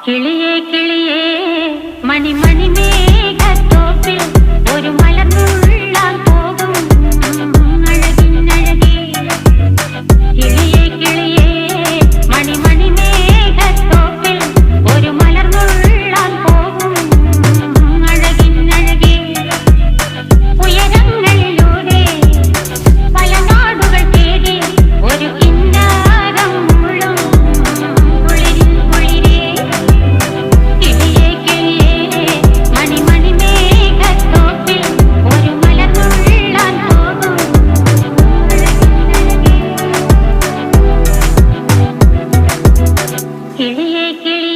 കിളിയേ കിളിയേ മണിമണി മേഘത്തോപ്പിൽ ഒരു മലർന്നുള്ളാൻ പോകും അഴകിനഴകേ. കിളിയേ കിളിയേ മണിമണി മേഘത്തോപ്പിൽ ഒരു മലർന്നുള്ളാൻ പോകും അഴകിനഴകേ. ഉയരങ്ങളിലൂടെ പല നാടുകൾ തേടി ഒരു കിന്നാരം മുഴും കുളിരിൻ കുളിരേ. കിളിയേ കിളിയേ മണിമണി മേഘത്തോപ്പിൽ ഒരു മലർന്നുള്ളാൻ പോകും അഴകിനഴകേ. കിളിയേ കിളിയേ